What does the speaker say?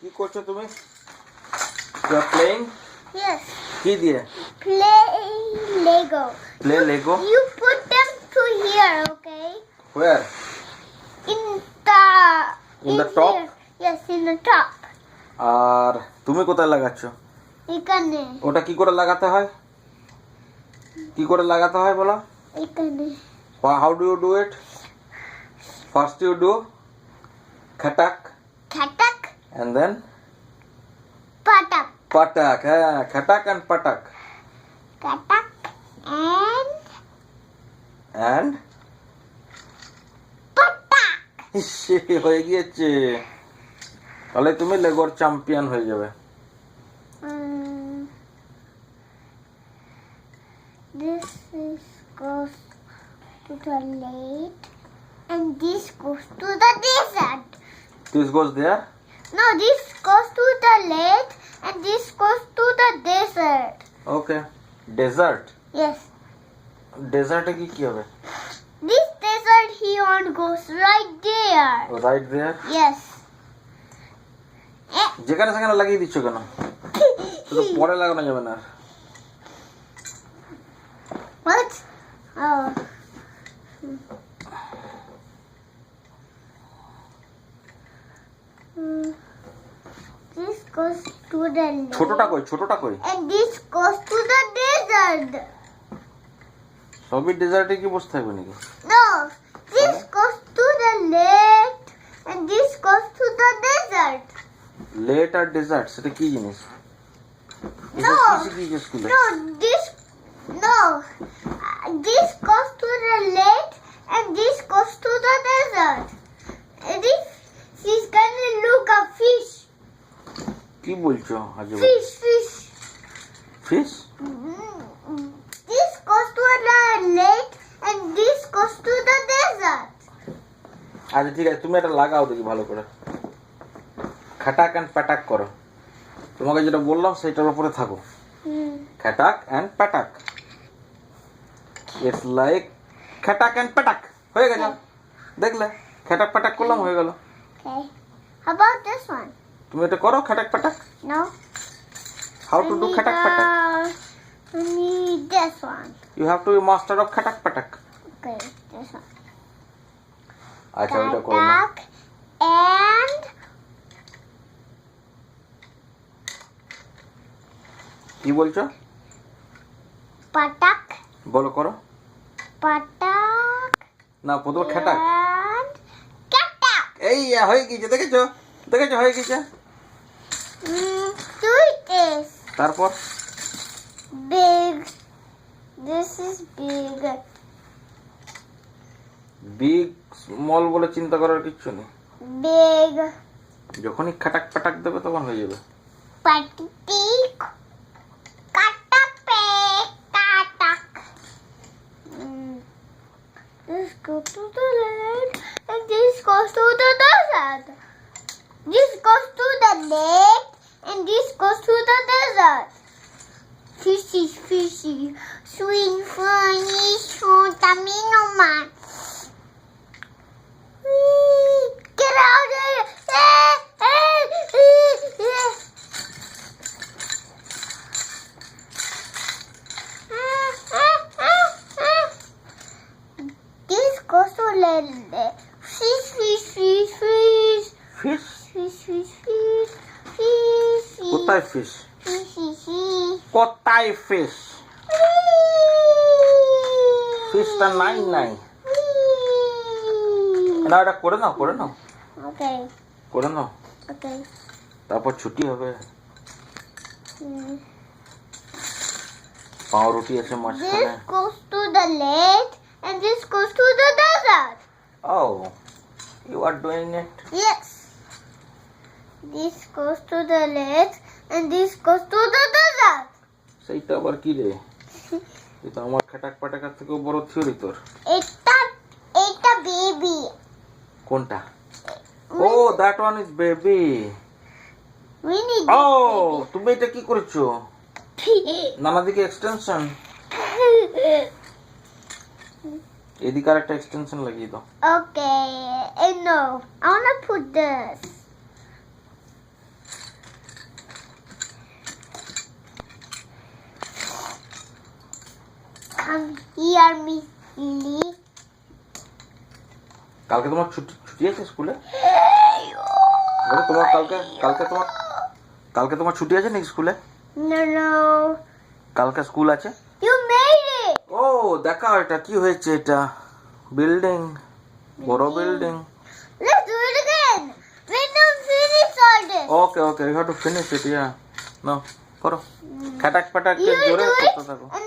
কি করছো তুমি? You are playing? Yes. কি দিয়ে? Play Lego. Play Lego? You put them to here, okay? Where? In the. In the top? Here. Yes, in the top. আর তুমি কোথায় লাগাচ্ছ? এখানে ওটা কি করে লাগাতে হয়? কি করে লাগাতে হয় বলো? এখানে How do you do it? First you do khatak খাটাক and then পাটাক patak. Khatak and patak. খাটাক And পাটাক হয়ে গিয়েছে। তাহলে তুমি লেগোর চ্যাম্পিয়ন হয়ে যাবে। This is goes to the lake and this goes to the desert. This goes there. No, this goes to the lake and this goes to the desert. Okay. Desert. Yes. Desert কি কি হবে? This desert here goes right there. Right there. Yes. যেখানে সেখানে লাগিয়ে দিচ্ছ কেন? শুধু পরে লাগানো যাবে না। What? Oh. This goes to the lake. ছোটটা কই? ছোটটা কই? And this goes to the desert. সবই ডেজার্টে কি বসে থাকবে নাকি? No, this goes to the lake and this goes to the desert. লেট আর ডেজার্ট সেটা কি জিনিস? No. কি স্কুলে? No, no. This goes to the lake and this goes to the desert. And this is gonna look a fish. কি বলছো আজে? Fish. Fish? This goes to the lake and this goes to the desert. আচ্ছা ঠিক আছে, তুমি এটা লাগাও দেখি ভালো করে। খাটাক এন্ড প্যাটাক করো। তোমাকে যেটা বললাম সেটার উপরে থাকো। খাটাক এন্ড প্যাটাক। ইটস লাইক খাটাক এন্ড প্যাটাক। হয়ে গেল। দেখলে? খাটাক প্যাটাক করলাম হয়ে গেল। Okay. How about this one? তুমি এটা করো খাটাক প্যাটাক। No. হাউ টু ডু খাটাক প্যাটাক? I need this one. You have to be master of খাটাক প্যাটাক। Okay, this one. আচ্ছা ওটা করো না। Katak and কি বলছো? patak. বলো করো। Patak না প্রথমে খাটাক। and katak. এই হয়ে গেছে, দেখেছো? দেখেছো হয়ে গেছে। Do this. তারপর Big. This is big. Big small বলে চিন্তা করার কিছু নেই। Big. যখনই খাটাক পাটাক দেবে তখন হয়ে যাবে। Patik. Katak. This goes to the lake and this goes to the desert. This goes to the lake and this goes to the desert. Fishy. Sweet funny, tamino man. Get out of here! This goes to the fish. Fish? Fish. কোথায় fish? Fishy. কোথায় fish? ফিশটা নাই। না এটা করে নাও। Okay. করে নাও। Okay. তারপর ছুটি হবে। পাউরুটি আছে মাঝখানে। This goes to the lake and this goes to the desert. Oh, you are doing it. Yes. This goes to the lake and this goes to the desert. সেইটা আবার কি রে? এটা আমার খাটাক পাটাকার থেকেও বড় থিওরি তোর। এটা baby. কোনটা? Oh that one is baby. We need ও তুমি এটা কি করেছো? নানা দিকে এক্সটেনশন। এদিকে আর একটা এক্সটেনশন লাগিয়ে দাও। Okay. No. I want to put this. Here, Miss Lily. কালকে তোমার ছুটি আছে স্কুলে? বলো তোমার কালকে তোমার ছুটি আছে নাকি স্কুলে? No. কালকে স্কুল আছে? You made it. ও দেখা এটা কি হয়েছে, এটা বিল্ডিং, বড় building. Let's do it again. We don't finish all this. Okay you have to finish it, yeah now করো, খাটাক পাটাক You জোরে do it, করতে থাকো। and